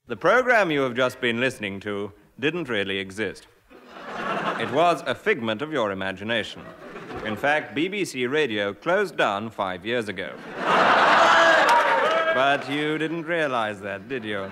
The program you have just been listening to didn't really exist. It was a figment of your imagination. In fact, BBC Radio closed down 5 years ago. But you didn't realize that, did you?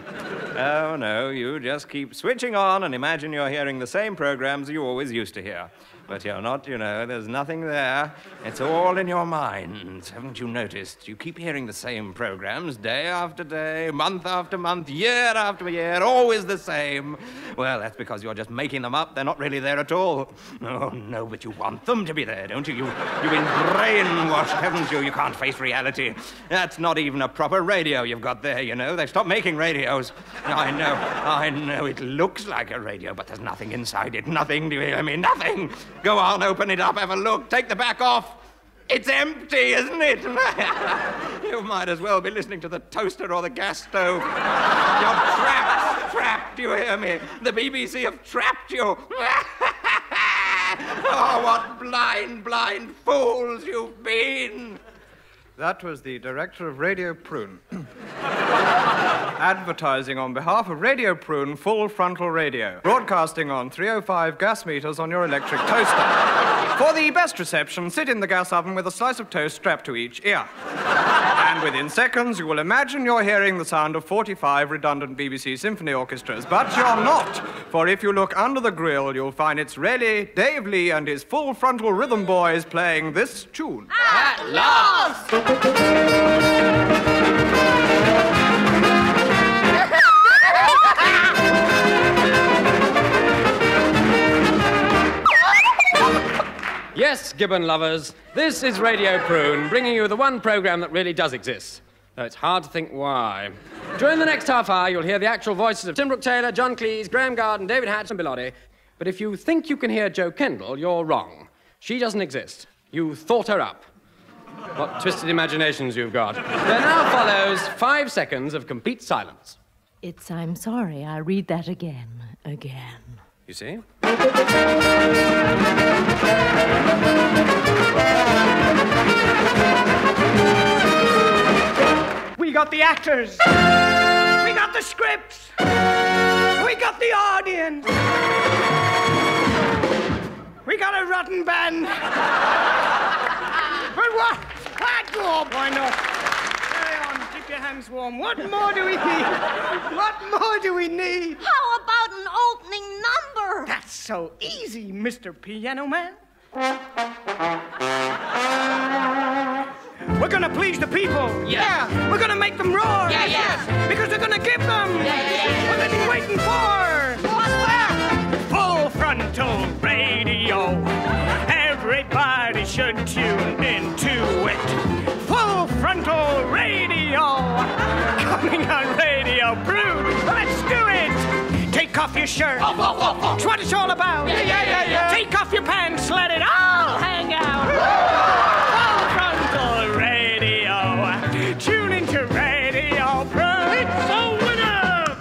Oh, no, you just keep switching on and imagine you're hearing the same programs you always used to hear. But you're not, you know, there's nothing there. It's all in your minds. Haven't you noticed? You keep hearing the same programs day after day, month after month, year after year, always the same. Well, that's because you're just making them up. They're not really there at all. Oh, no, but you want them to be there, don't you? You've been brainwashed, haven't you? You can't face reality. That's not even a proper radio you've got there, you know. They've stopped making radios. I know. It looks like a radio, but there's nothing inside it. Nothing, do you hear me? Nothing. Go on, open it up, have a look, take the back off. It's empty, isn't it? You might as well be listening to the toaster or the gas stove. You're trapped, do you hear me? The BBC have trapped you. Oh, what blind fools you've been. That was the director of Radio Prune. Advertising on behalf of Radio Prune Full Frontal Radio. Broadcasting on 305 gas meters on your electric toaster. For the best reception, sit in the gas oven with a slice of toast strapped to each ear. And within seconds, you will imagine you're hearing the sound of 45 redundant BBC symphony orchestras. But you're not, for if you look under the grill, you'll find it's really Dave Lee and his Full Frontal Rhythm Boys playing this tune. At last! Yes, Gibbon lovers, this is Radio Prune, bringing you the one programme that really does exist. Though it's hard to think why. During the next half hour, you'll hear the actual voices of Tim Brooke-Taylor, John Cleese, Graham Garden, David Hatch and Bilotti. But if you think you can hear Jo Kendall, you're wrong. She doesn't exist. You thought her up. What twisted imaginations you've got. There now follows 5 seconds of complete silence. It's I'm sorry. I read that again. You see? We got the actors. We got the scripts. We got the audience. We got a rotten band. But what? Go on, why not? Carry on, keep your hands warm. What more do we need? What more do we need? How about an opening number? That's so easy, Mr. Piano Man. We're gonna please the people. Yeah. We're gonna make them roar. Yeah. Because they're gonna give them what they've been waiting for. What's that? Full Frontal Radio. Everybody should tune into it. Full Frontal Radio. Coming on Radio Prune. Let's do it. Take off your shirt. It's what it's all about. Yeah. Take off your pants. Let it all hang out. Full Frontal Radio. Tune into Radio Prune. It's a winner.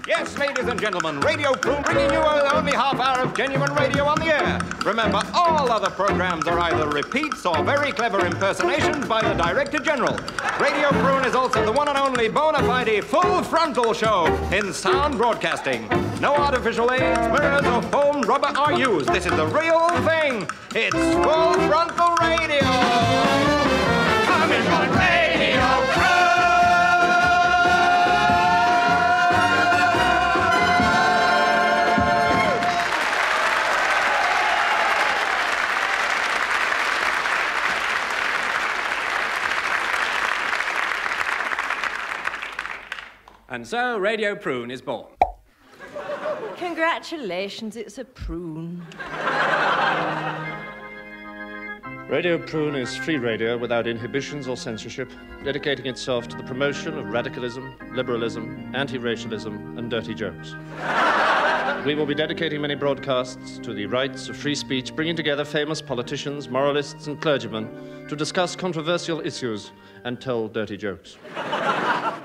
Yes, ladies and gentlemen, Radio Prune bringing you only half hour of genuine radio on the air. Remember, all other programs are either repeats or very clever impersonations by the Director General. Radio Prune is also the one and only bona fide Full Frontal show in sound broadcasting. No artificial aids, mirrors, or foamed rubber are used. This is the real thing. It's Full Frontal Radio. Coming on Radio Prune. And so Radio Prune is born. Congratulations, it's a prune. Radio Prune is free radio without inhibitions or censorship, dedicating itself to the promotion of radicalism, liberalism, anti-racialism, and dirty jokes. We will be dedicating many broadcasts to the rights of free speech, bringing together famous politicians, moralists, and clergymen to discuss controversial issues and tell dirty jokes.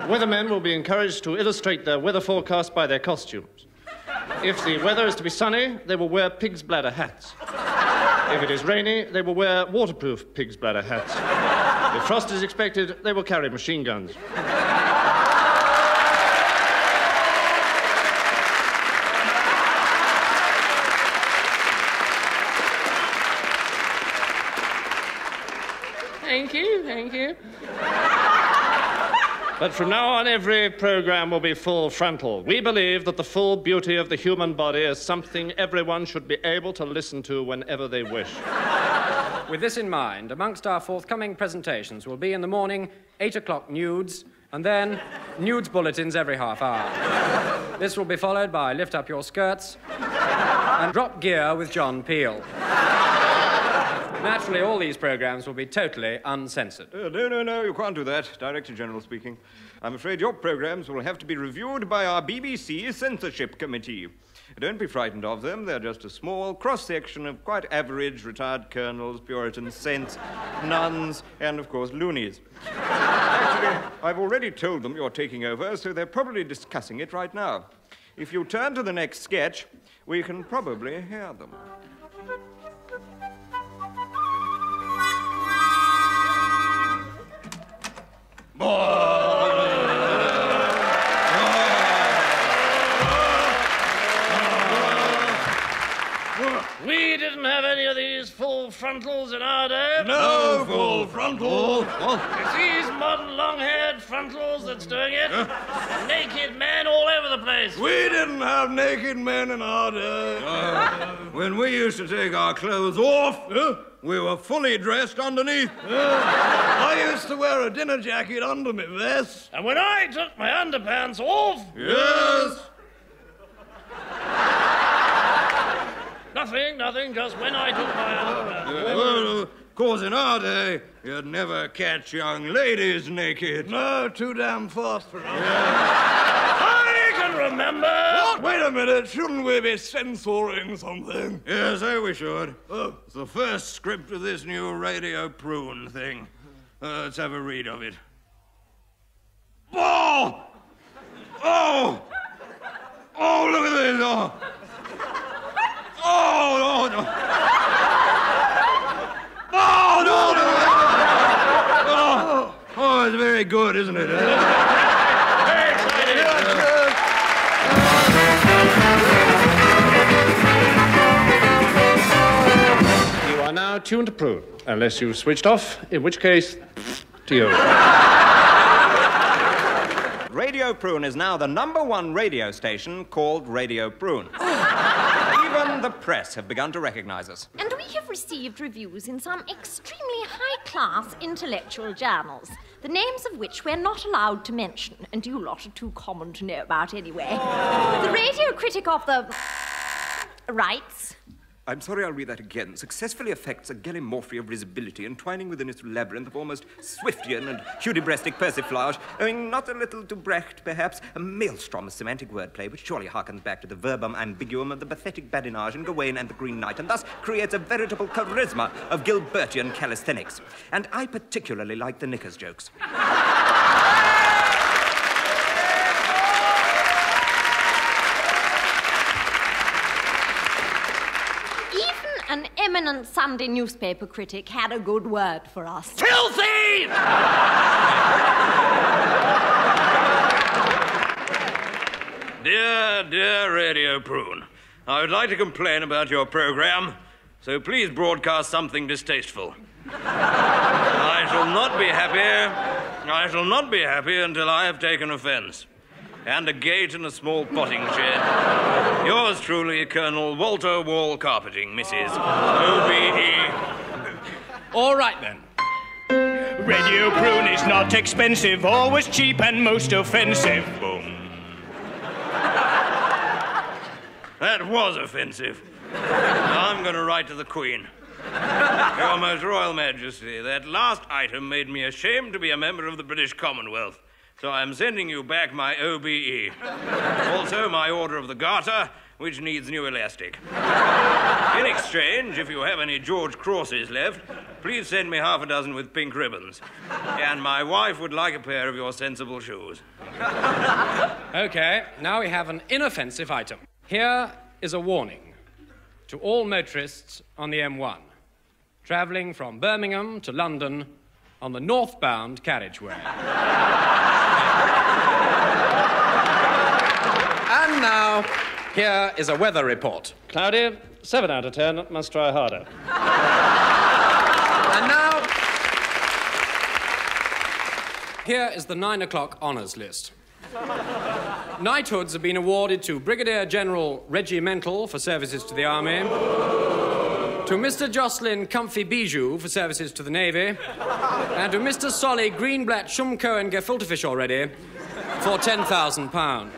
Weathermen will be encouraged to illustrate their weather forecast by their costumes. If the weather is to be sunny, they will wear pig's bladder hats. If it is rainy, they will wear waterproof pig's bladder hats. If frost is expected, they will carry machine guns. Thank you. But from now on, every program will be full frontal. We believe that the full beauty of the human body is something everyone should be able to listen to whenever they wish. With this in mind, amongst our forthcoming presentations will be in the morning 8 o'clock nudes, and then nudes bulletins every half hour. This will be followed by Lift Up Your Skirts and Drop Gear with John Peel. Naturally, all these programs will be totally uncensored. No, you can't do that. Director General speaking. I'm afraid your programs will have to be reviewed by our BBC Censorship Committee. Don't be frightened of them. They're just a small cross-section of quite average retired colonels, Puritan saints, nuns, and, of course, loonies. Actually, I've already told them you're taking over, so they're probably discussing it right now. If you turn to the next sketch, we can probably hear them. We didn't have any of these full frontals in our day. No full frontal. It's these modern long-haired frontals that's doing it. Naked men all over the place. We didn't have naked men in our day. When we used to take our clothes off, we were fully dressed underneath. I used to wear a dinner jacket under my vest. And when I took my underpants off... Yes. Nothing, just when I took my underpants. Well, of course, in our day, you'd never catch young ladies naked. No, too damn fast for us. I can remember... What? Wait a minute, shouldn't we be censoring something? Yes, so we should. It's the first script of this new Radio Prune thing. Let's have a read of it. Oh! Oh! Oh, look at this! Oh, no! Oh, no! Oh, it's very good, isn't it? Very exciting. You are now tuned to Prune, unless you've switched off, in which case, to you. Radio Prune is now the #1 radio station called Radio Prune. Even the press have begun to recognize us. And we have received reviews in some extremely high-class intellectual journals, the names of which we're not allowed to mention, and you lot are too common to know about anyway. The radio critic of the... writes... I'm sorry, I'll read that again. Successfully affects a gallimorphia of risibility, entwining within its labyrinth of almost Swiftian and Hudibrestic persiflage, owing not a little to Brecht, perhaps, a maelstrom of semantic wordplay, which surely harkens back to the verbum ambiguum of the pathetic badinage in Gawain and the Green Knight, and thus creates a veritable charisma of Gilbertian calisthenics. And I particularly like the knickers jokes. An eminent Sunday newspaper critic had a good word for us. Filthy! Dear Radio Prune, I would like to complain about your program, so please broadcast something distasteful. I shall not be happy until I have taken offense. And a gate and a small potting shed. Yours truly, Colonel Walter Wall Carpeting, Mrs. OBE. All right, then. Radio Prune is not expensive, always cheap and most offensive. Boom. That was offensive. I'm going to write to the Queen. Your Most Royal Majesty, that last item made me ashamed to be a member of the British Commonwealth. So I'm sending you back my OBE. Also my Order of the Garter, which needs new elastic. In exchange, if you have any George Crosses left, please send me half a dozen with pink ribbons. And my wife would like a pair of your sensible shoes. Okay, now we have an inoffensive item. Here is a warning to all motorists on the M1, travelling from Birmingham to London on the northbound carriageway. And now, here is a weather report. Cloudy, 7 out of 10, must try harder. And now, Here is the 9 o'clock honours list. Knighthoods have been awarded to Brigadier General Regimental for services to the Army, to Mr. Jocelyn Comfy Bijou for services to the Navy, and to Mr. Solly Greenblatt Shumko and Gefilte already for £10,000.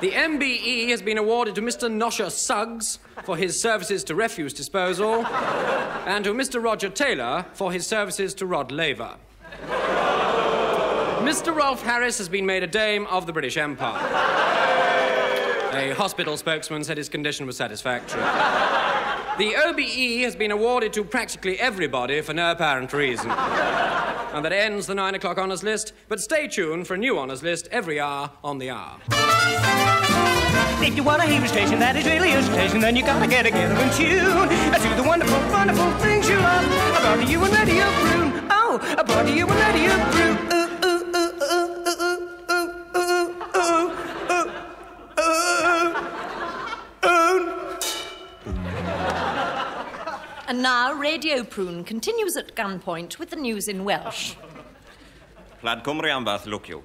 The MBE has been awarded to Mr. Nosher Suggs for his services to refuse disposal, and to Mr. Roger Taylor for his services to Rod Laver. Mr. Rolf Harris has been made a Dame of the British Empire. A hospital spokesman said his condition was satisfactory. The OBE has been awarded to practically everybody for no apparent reason. And that ends the 9 o'clock honours list, but stay tuned for a new honours list every hour on the hour. If you want to hear a station that is really a station, then you gotta get together and tune to the wonderful, wonderful things you love. I brought to you and Radio Prune. Oh, I brought to you and Radio Prune. And now Radio Prune continues at gunpoint with the news in Welsh. Vlad Cymru am fath lwciw.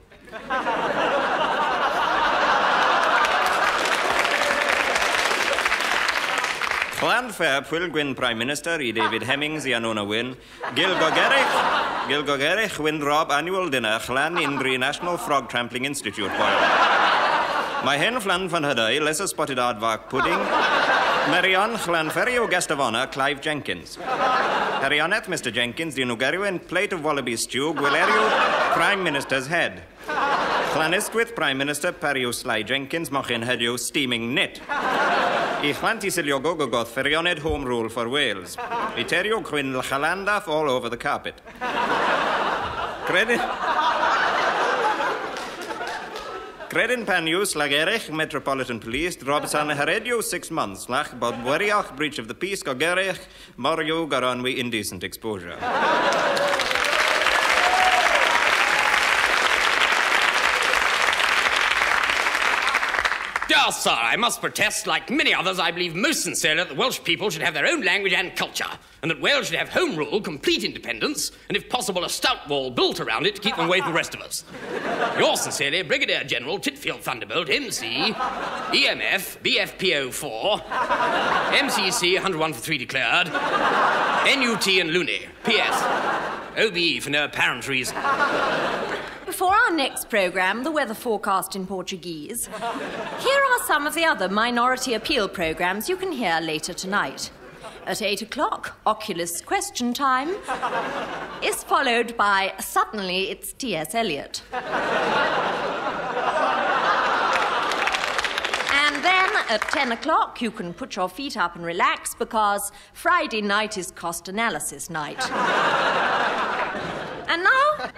Chlan Fair Pwyl Gwyn Prime Minister I David Hemmings I Anona Wyn, Gil Gogerich Wyn Rob Annual Dinner Chlan Indri National Frog Trampling Institute Boyle. Mae hen flan van hydau, lesser spotted aardvark pudding, Marion Chlan Ferry Guest of Honour Clive Jenkins. Harrianet Mr. Jenkins Dyn Ugerio and plate of wallaby stew Gwelerio Prime Minister's head. Chlanistwyth Prime Minister Periw Sly Jenkins Mochin Hedio steaming knit. I Chlantisilio Gogogoth Ferioned home rule for Wales. Iterio Quinn Chalandaf all over the carpet. Credin Panius Lagerich Metropolitan Police Robson Heredio 6 months Lach Bod Weriach breach of the peace Gogerich Morio Garonwi indecent exposure. Dear sir, I must protest, like many others, I believe most sincerely that the Welsh people should have their own language and culture, and that Wales should have home rule, complete independence, and if possible a stout wall built around it to keep them away from the rest of us. Yours sincerely, Brigadier General Titfield Thunderbolt, MC, EMF, BFPO4, MCC 101 for 3 declared, NUT and Looney. PS. OBE for no apparent reason. Before our next programme, the weather forecast in Portuguese, here are some of the other minority appeal programmes you can hear later tonight. At 8 o'clock, Oculus Question Time is followed by Suddenly It's T.S. Eliot. And then at 10 o'clock, you can put your feet up and relax because Friday night is cost analysis night. And now...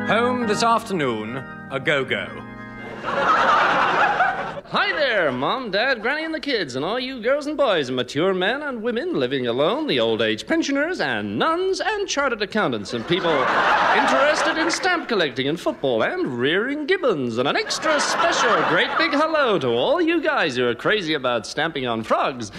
Home this afternoon, a go-go. Hi there, Mom, Dad, Granny and the kids, and all you girls and boys and mature men and women living alone, the old-age pensioners and nuns and chartered accountants and people interested in stamp collecting and football and rearing gibbons. And an extra special great big hello to all you guys who are crazy about stamping on frogs.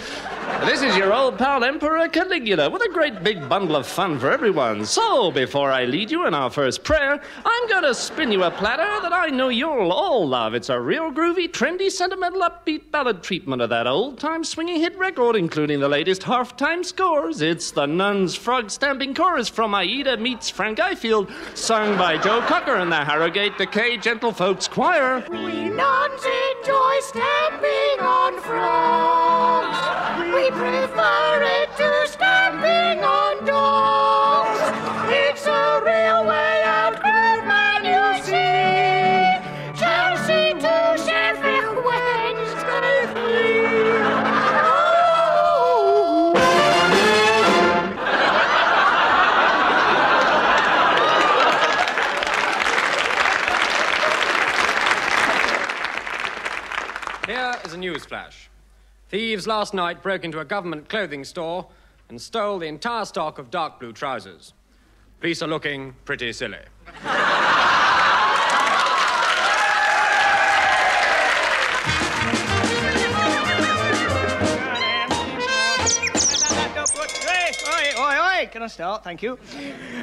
This is your old pal Emperor Caligula with a great big bundle of fun for everyone. So, before I lead you in our first prayer, I'm going to spin you a platter that I know you'll all love. It's a real groovy, trendy, sentimental, upbeat ballad treatment of that old-time swinging hit record, including the latest half-time scores. It's the Nuns Frog Stamping Chorus from Aida Meets Frank Ifield, sung by Joe Cocker and the Harrogate Decay Gentlefolks Choir. We nuns enjoy stamping on frogs. We prefer it to stamping on dogs. It's a real way out, good man, you see. Chelsea to Sheffield Wednesday 3. Here is a news flash. Thieves last night broke into a government clothing store and stole the entire stock of dark blue trousers. Police are looking pretty silly. Okay, can I start? Thank you.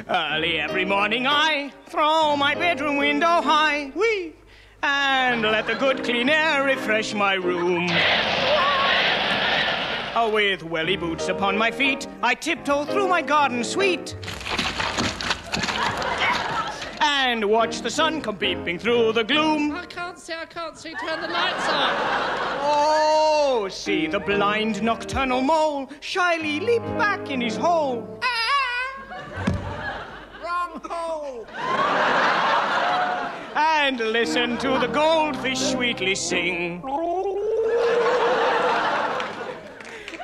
Early every morning I throw my bedroom window high, wee, and let the good clean air refresh my room. With welly boots upon my feet, I tiptoe through my garden suite and watch the sun come peeping through the gloom. I can't see. Turn the lights on. Oh, see the blind nocturnal mole shyly leap back in his hole. Wrong hole. And listen to the goldfish sweetly sing.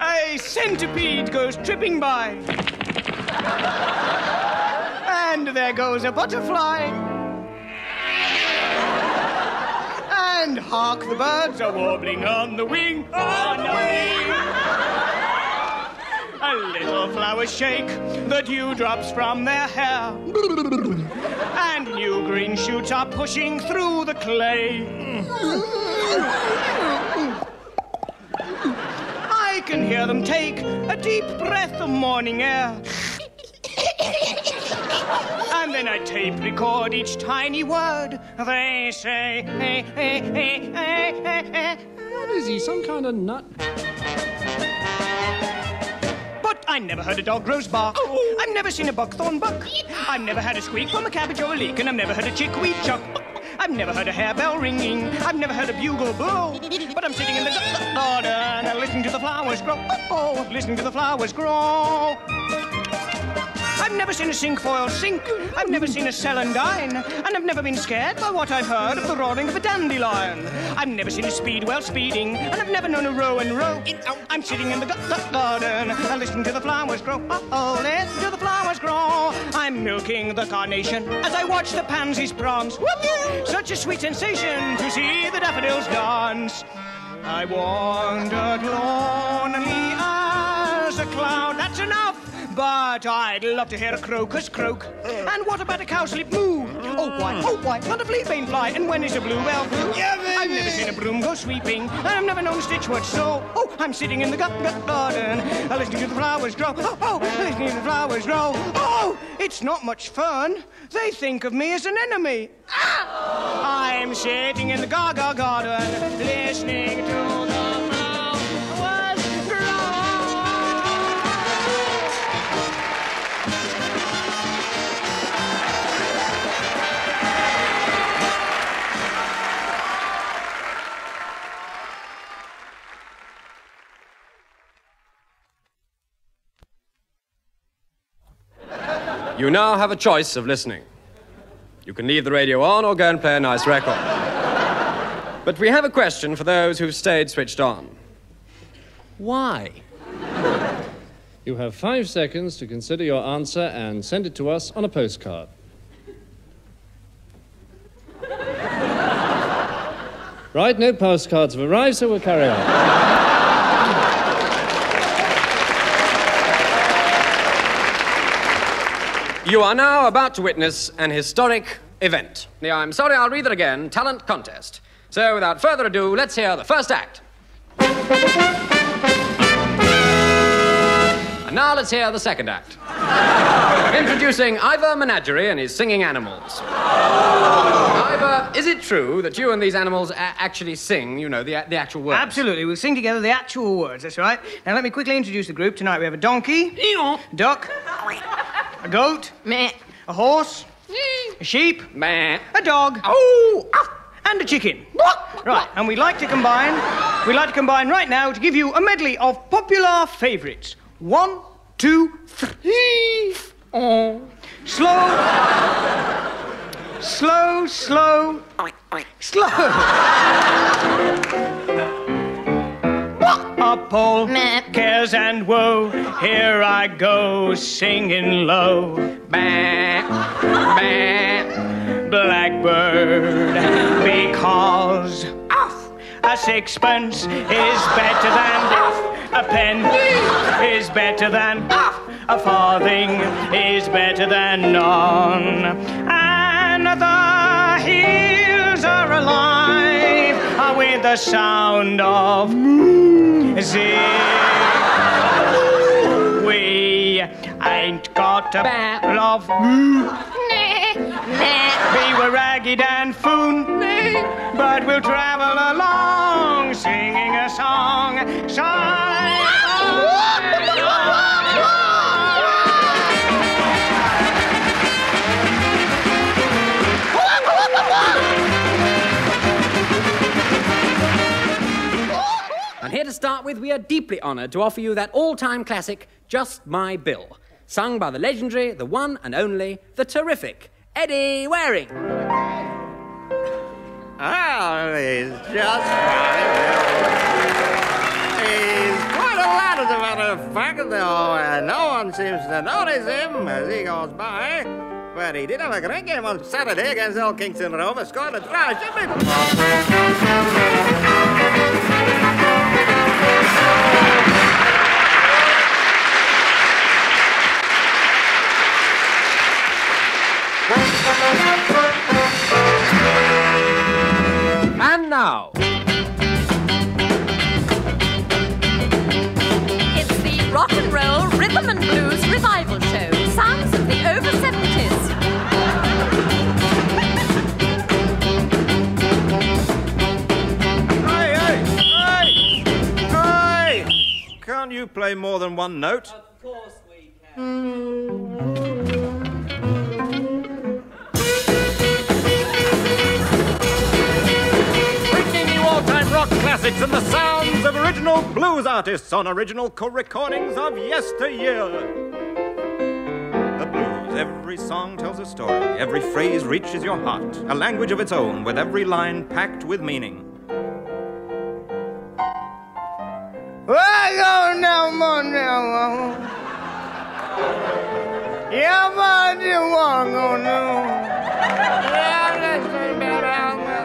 A centipede goes tripping by. And there goes a butterfly. And hark, the birds are warbling on the wing. On the wing. A little flowers shake the dewdrops from their hair. And new green shoots are pushing through the clay. I can hear them take a deep breath of morning air. And then I tape record each tiny word they say. What is he, some kind of nut? But I never heard a dog roast bark. I've never seen a buckthorn buck. I've never had a squeak from a cabbage or a leek, and I've never heard a chickweed chuck. I've never heard a harebell ringing. I've never heard a bugle blow. But I'm sitting in the garden and listening to the flowers grow. Oh, listening to the flowers grow. I've never seen a cinquefoil sink. I've never seen a celandine. And I've never been scared by what I've heard of the roaring of a dandelion. I've never seen a speedwell speeding. And I've never known a row and row. I'm sitting in the garden and listening to the flowers grow. Oh, listening to the flowers grow. I'm milking the carnation as I watch the pansies prance. Such a sweet sensation to see the daffodils dance. I wandered lonely as a cloud. That's enough. But I'd love to hear a crocus croak. And what about a cowslip moo? Oh, why, not a fleabane fly. And when is a bluebell blue? Yeah, baby. I've never seen a broom go sweeping. And I've never known Stitchwort so. Oh, I'm sitting in the garden, listening to the flowers grow. Oh, listening to the flowers grow. Oh, it's not much fun. They think of me as an enemy. I'm sitting in the garden, listening to the flowers grow. You now have a choice of listening. You can leave the radio on or go and play a nice record. But we have a question for those who've stayed switched on. Why? You have 5 seconds to consider your answer and send it to us on a postcard. Right, no postcards have arrived, so we'll carry on. You are now about to witness an historic event. I'm sorry, I'll read it again. Talent contest. So, without further ado, let's hear the first act. And now let's hear the second act. Introducing Ivor Menagerie and his singing animals. Ivor, is it true that you and these animals actually sing, you know, the actual words? Absolutely. We'll sing together the actual words, that's right. Now, let me quickly introduce the group. Tonight we have a donkey, duck, a goat, Meh. a horse, a sheep, Meh. a dog, and a chicken. Right, and we'd like to combine right now to give you a medley of popular favourites. 1, 2, 3. Slow. Up all cares and woe, here I go singing low. Bah, bah, blackbird, because a sixpence is better than a pen is better than a farthing is better than none. And the hills are alive with the sound of music. We ain't got to love me. We were ragged and foon, but we'll travel along singing a song. And here to start with, we are deeply honoured to offer you that all-time classic, Just My Bill, sung by the legendary, the one and only, the terrific Eddie Waring. Oh, he's just my Bill. He's quite a lad, as a matter of fact, though no one seems to notice him as he goes by. But he did have a great game on Saturday against Old Kingston Rovers, scored a try, And now, It's the Rock and Roll Rhythm and Blues Revival Show. Sounds of the over 70s. Hey! Can't you play more than one note? of course we can. Rock classics and the sounds of original blues artists on original recordings of yesteryear. The blues, every song tells a story, every phrase reaches your heart, a language of its own, with every line packed with meaning.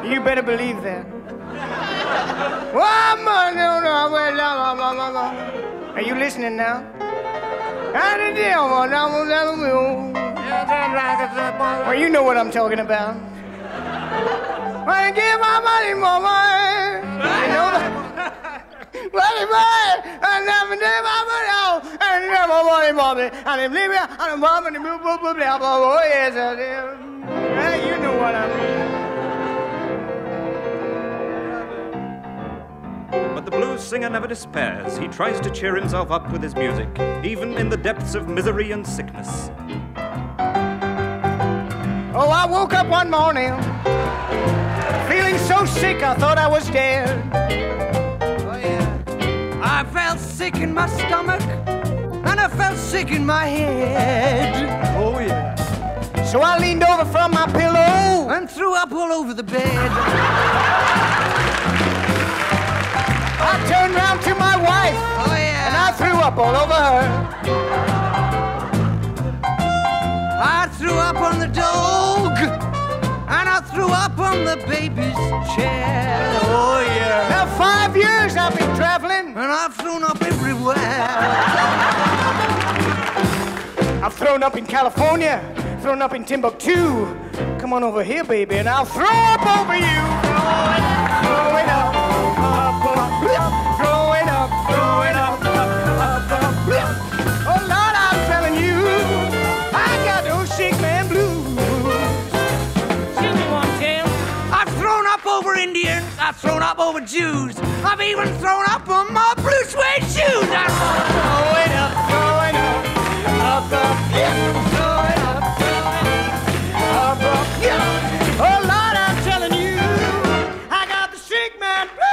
You better believe that. Are you listening now? Well, you know what I'm talking about. I give my money, mama. You know that? I never did my money out. I never money, mommy. I didn't leave me. I didn't mom and oh, yes, I did. You know what I mean. But the blues singer never despairs. He tries to cheer himself up with his music, even in the depths of misery and sickness. Oh, I woke up one morning feeling so sick I thought I was dead. Oh, yeah. I felt sick in my stomach and I felt sick in my head. Oh, yeah. So I leaned over from my pillow and threw up all over the bed. I turned round to my wife, and I threw up all over her. I threw up on the dog, and I threw up on the baby's chair. Oh, yeah. Now 5 years I've been traveling, and I've thrown up everywhere. I've thrown up in California, thrown up in Timbuktu. Come on over here, baby, and I'll throw up over you. Throw it up. Growing up, oh Lord, I'm telling you, I got those shake man blues. Sing me one, Tim. I've thrown up over Indians, I've thrown up over Jews, I've even thrown up on my blue suede shoes. I'm growing up, up, yeah, growing up, yeah. Oh Lord, I'm telling you, I got the shake man blues.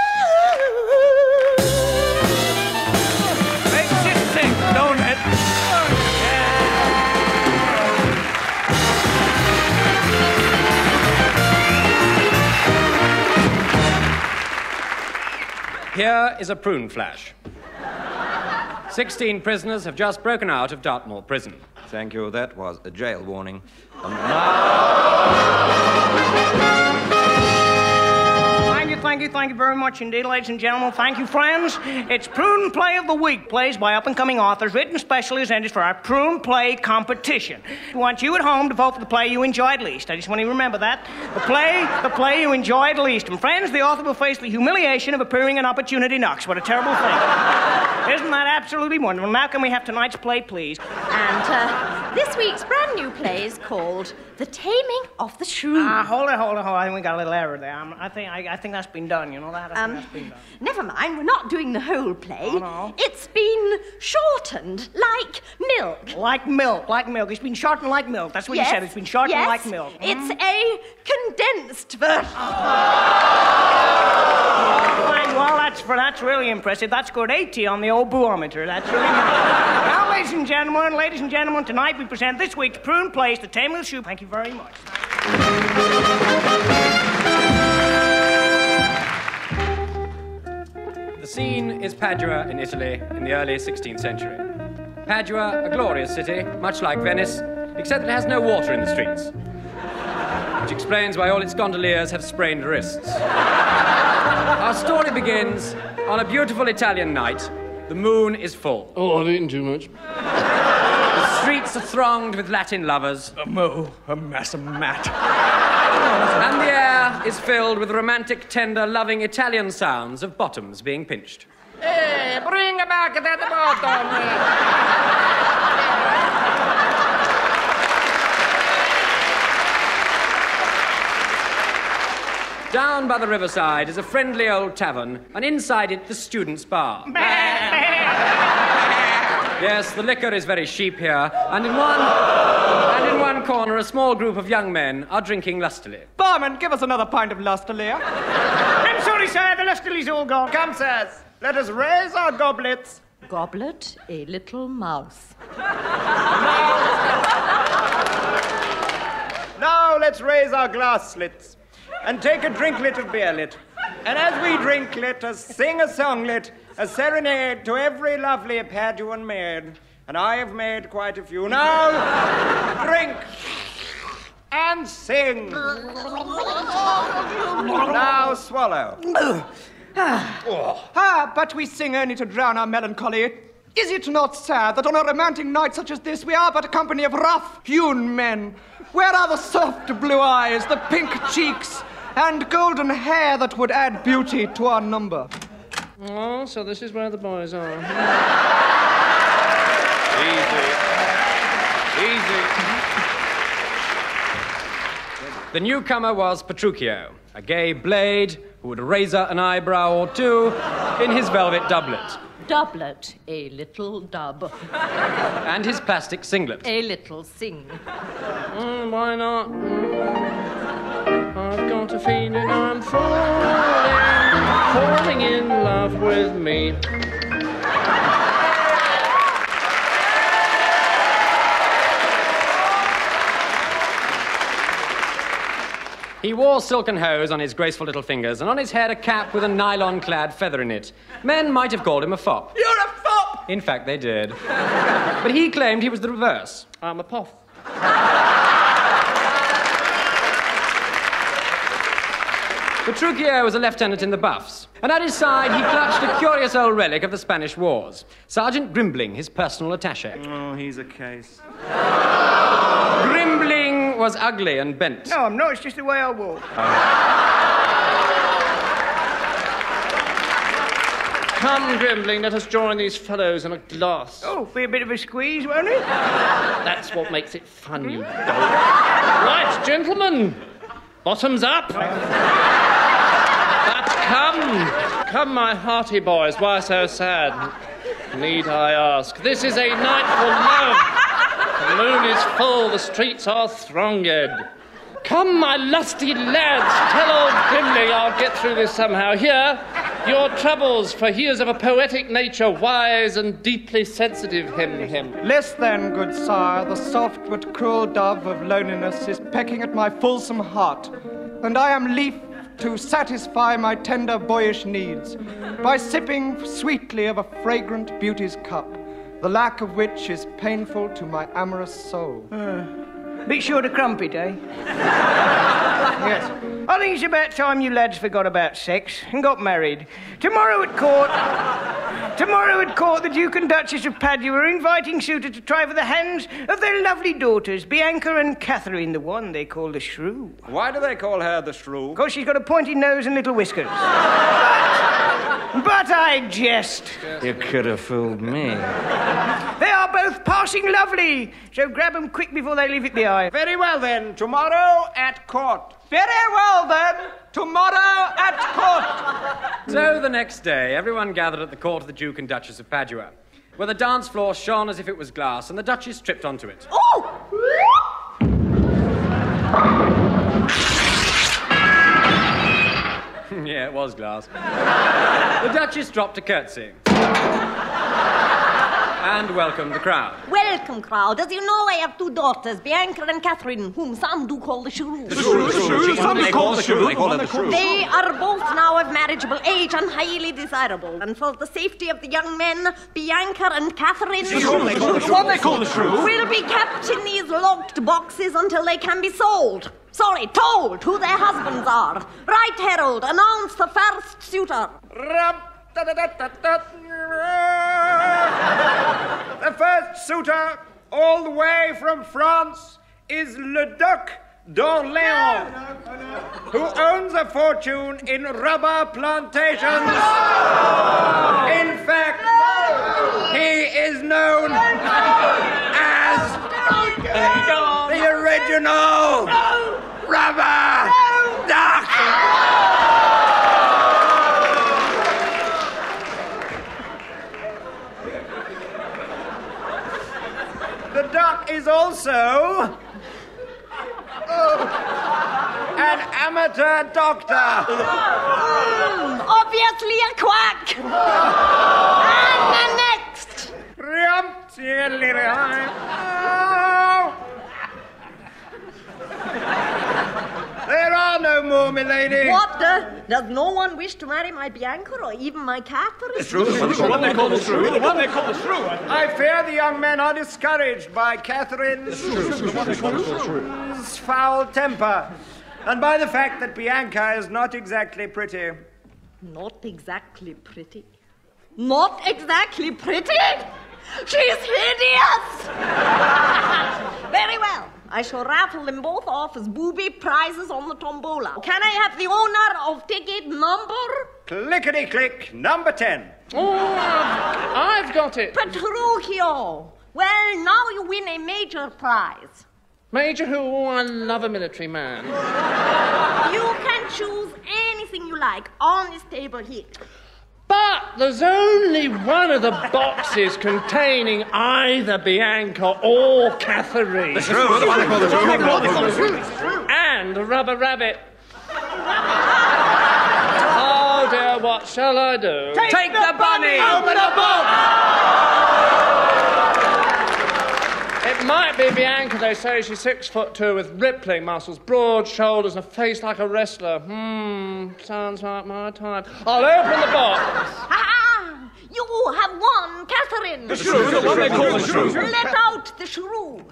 Here is a Prune flash. 16 prisoners have just broken out of Dartmoor prison. Thank you, that was a jail warning. Thank you very much indeed, ladies and gentlemen. Thank you, friends. It's Prune Play of the Week, plays by up-and-coming authors, written specially as entries for our Prune Play competition. We want you at home to vote for the play you enjoyed least. I just want you to remember that. The play you enjoyed least. And friends, the author will face the humiliation of appearing in Opportunity Knocks. What a terrible thing. Isn't that absolutely wonderful? Now can we have tonight's play, please? And this week's brand new play is called The Taming of the Shrew. Hold it. I think we got a little error there. I think that's been done, you know that? I think that's been done. Never mind, we're not doing the whole play. Oh, no. It's been shortened like milk. Like milk. It's been shortened like milk. That's what you said. It's been shortened like milk. It's a condensed version. Fine. Well, that's really impressive. That scored 80 on the old boometer. That's really impressive. Now, ladies and gentlemen, tonight we present this week's Prune plays, The Taming of the Shrew. Thank you very much. The scene is Padua in Italy in the early 16th century. Padua, a glorious city, much like Venice, except that it has no water in the streets, which explains why all its gondoliers have sprained wrists. Our story begins on a beautiful Italian night. The moon is full. Oh, I've eaten too much. The streets are thronged with Latin lovers. A mess of mat. And the air is filled with romantic, tender, loving Italian sounds of bottoms being pinched. Hey, bring back that bottom. Down by the riverside is a friendly old tavern, and inside it, the students' bar. Yes, the liquor is very cheap here, and in one corner, a small group of young men are drinking lustily. Barman, give us another pint of lustily. I'm sorry, sir, the lustily's all gone. Come, sirs, let us raise our goblets. Goblet, a little mouse. Now let's raise our glass slits and take a drinklet of beerlet. And as we drink, let us sing a songlet, a serenade to every lovely Paduan maid. And I have made quite a few. Now, drink and sing. Now, swallow. But we sing only to drown our melancholy. Is it not sad that on a romantic night such as this, we are but a company of rough-hewn men? Where are the soft blue eyes, the pink cheeks, and golden hair that would add beauty to our number? Oh, so this is where the boys are. Easy. The newcomer was Petruchio, a gay blade who would razor an eyebrow or two in his velvet doublet. Doublet, a little dub. And his plastic singlet. A little sing. Why not? I've got a feeling I'm falling in love with me. He wore silken hose on his graceful little fingers, and on his head a cap with a nylon-clad feather in it. Men might have called him a fop. You're a fop! In fact, they did. But he claimed he was the reverse. I'm a poff. Petruchio was a lieutenant in the Buffs, and at his side he clutched a curious old relic of the Spanish Wars. Sergeant Grimbling, his personal attaché. Oh, he's a case. Grimbling was ugly and bent. No, I'm not. It's just the way I walk. Come, Grimbling, let us join these fellows in a glass. Oh, be a bit of a squeeze, won't it? That's what makes it fun, you dolt. Right, gentlemen, bottoms up. But come, my hearty boys, why so sad? Need I ask? This is a night for love. The moon is full, the streets are thronged. Come, my lusty lads, tell old Grimbling I'll get through this somehow. Here, your troubles, for he is of a poetic nature, wise and deeply sensitive, him. List then, good sire, the soft but cruel dove of loneliness is pecking at my fulsome heart, and I am lief to satisfy my tender boyish needs by sipping sweetly of a fragrant beauty's cup, the lack of which is painful to my amorous soul. Bit short of crumpet, eh? Yes. I think it's about time you lads forgot about sex and got married. Tomorrow at court, the Duke and Duchess of Padua are inviting suitors to try for the hands of their lovely daughters, Bianca and Catherine, the one they call the Shrew. Why do they call her the Shrew? Because she's got a pointy nose and little whiskers. But I jest. You could have fooled me. They are both passing lovely, so grab them quick before they leave it behind. Very well, then. Tomorrow at court. Very well, then. Tomorrow at court. So the next day, everyone gathered at the court of the Duke and Duchess of Padua, where the dance floor shone as if it was glass, and the Duchess tripped onto it. Oh! Yeah, it was glass. The Duchess dropped a curtsy and welcomed the crowd. Welcome, crowd. As you know, I have two daughters, Bianca and Catherine, whom some do call the Shrew. Some call the Shrew. They are both now of marriageable age and highly desirable. And for the safety of the young men, Bianca and Catherine will be kept in these locked boxes until they can be sold. Sorry, told who their husbands are. Right, Herald, announce the first suitor. The first suitor, all the way from France, is Le Duc d'Orléans, who owns a fortune in rubber plantations. In fact, he is known as the original rubber duck. The duck is also an amateur doctor. Obviously a quack. And the next. There are no more, milady. What? Does no one wish to marry my Bianca or even my Catherine? The one they call the Shrew. I fear the young men are discouraged by Catherine's foul temper, and by the fact that Bianca is not exactly pretty. Not exactly pretty. Not exactly pretty? She's hideous! Very well. I shall raffle them both off as booby prizes on the tombola. Can I have the owner of ticket number? Clickety-click, number 10. Oh, I've got it. Petruchio. Well, now you win a major prize. Major who? Oh, I love a military man. You can choose anything you like on this table here. But there's only one of the boxes containing either Bianca or Catherine. The Shrew. And a rubber rabbit. Oh dear, what shall I do? Take the bunny! Open the box! It might be Bianca, they say. She's 6'2" with rippling muscles, broad shoulders, and a face like a wrestler. Sounds like my type. I'll open the box. Ah! You have won, Catherine. The Shrew, the one they call the Shrew. Let out the Shrew.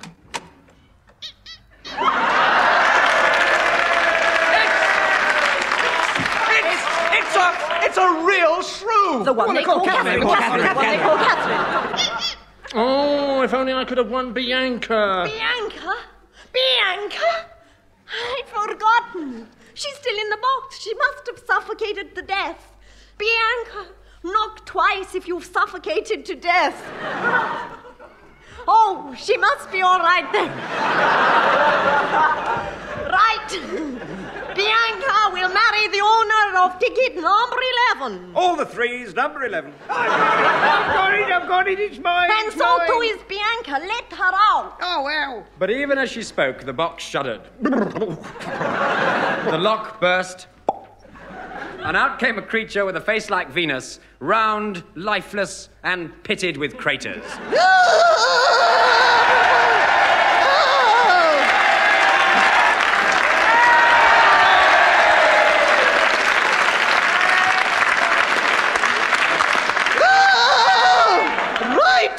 It's a real Shrew. The one they call Catherine. The one they call Catherine. Oh, if only I could have won Bianca. Bianca? Bianca? I'd forgotten. She's still in the box. She must have suffocated to death. Bianca, knock twice if you've suffocated to death. Oh, she must be all right then. Right. Bianca will marry the owner of ticket number 11. All the threes, number 11. I've got it, it's mine. And so too is Bianca. Let her out. Oh, well. But even as she spoke, the box shuddered. The lock burst, and out came a creature with a face like Venus, round, lifeless, and pitted with craters.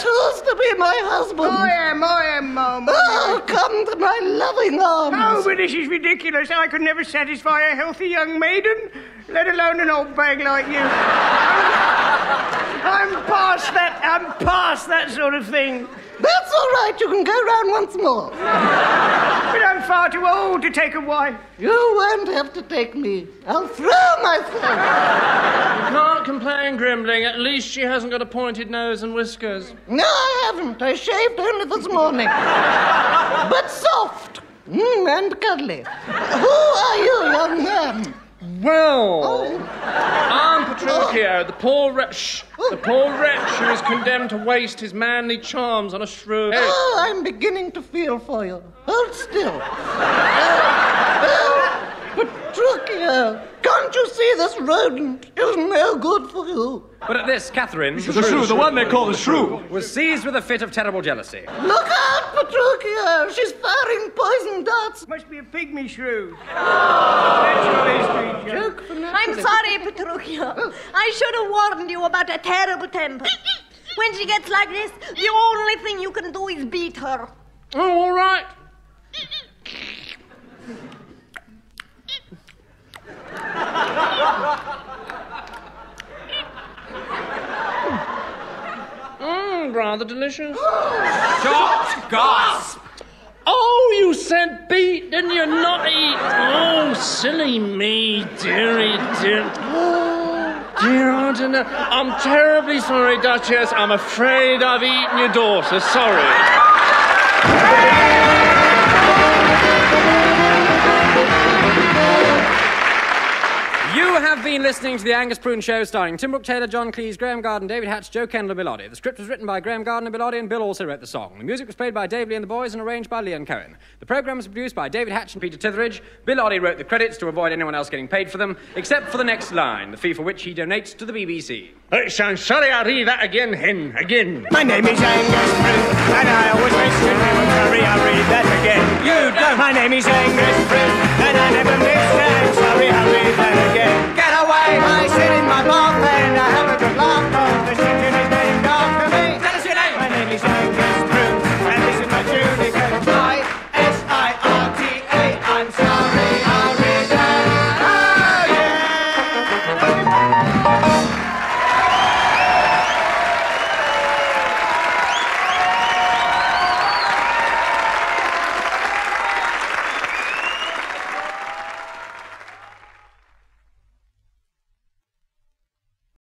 Who's to be my husband? I am, Mum. Oh, come to my loving arms. Oh, but this is ridiculous. I could never satisfy a healthy young maiden, let alone an old bag like you. I'm past that sort of thing. That's all right. You can go round once more. But I'm far far too old to take a wife. You won't have to take me. I'll throw myself. You can't complain, Grimling. At least she hasn't got a pointed nose and whiskers. No, I haven't. I shaved only this morning. But soft. And cuddly. Who are you, young man? Well, I'm Petruchio, the poor wretch who is condemned to waste his manly charms on a shrew. Oh, I'm beginning to feel for you. Hold still. Petruchio, can't you see this rodent is no good for you? But at this, Catherine, The shrew, the one they call the shrew. was seized with a fit of terrible jealousy. Look out, Petruchio! She's firing poison darts. Must be a pygmy shrew. Joke for nothing. I'm sorry, Petruchio. I should have warned you about her terrible temper. When she gets like this, the only thing you can do is beat her. Oh, all right. Rather delicious. Shocked gasp! Oh, you said beat, didn't you? Not eat. Oh, silly me, dearie, dear. Dear, I don't know. I'm terribly sorry, Duchess. I'm afraid I've eaten your daughter. Sorry. You have been listening to The Angus Prune Show, starring Tim Brooke Taylor, John Cleese, Graham Garden, David Hatch, Joe Kendall, and Bill Oddie. The script was written by Graham Garden and Bill Oddie, and Bill also wrote the song. The music was played by Dave Lee and the Boys and arranged by Leon Cohen. The programme was produced by David Hatch and Peter Titheridge. Bill Oddie wrote the credits to avoid anyone else getting paid for them, except for the next line, the fee for which he donates to the BBC. I'm sorry, I'll read that again, Hen. Again. My name is Angus Prune, and I always wish to do a hurry. I'll read that again. You don't. My name is Angus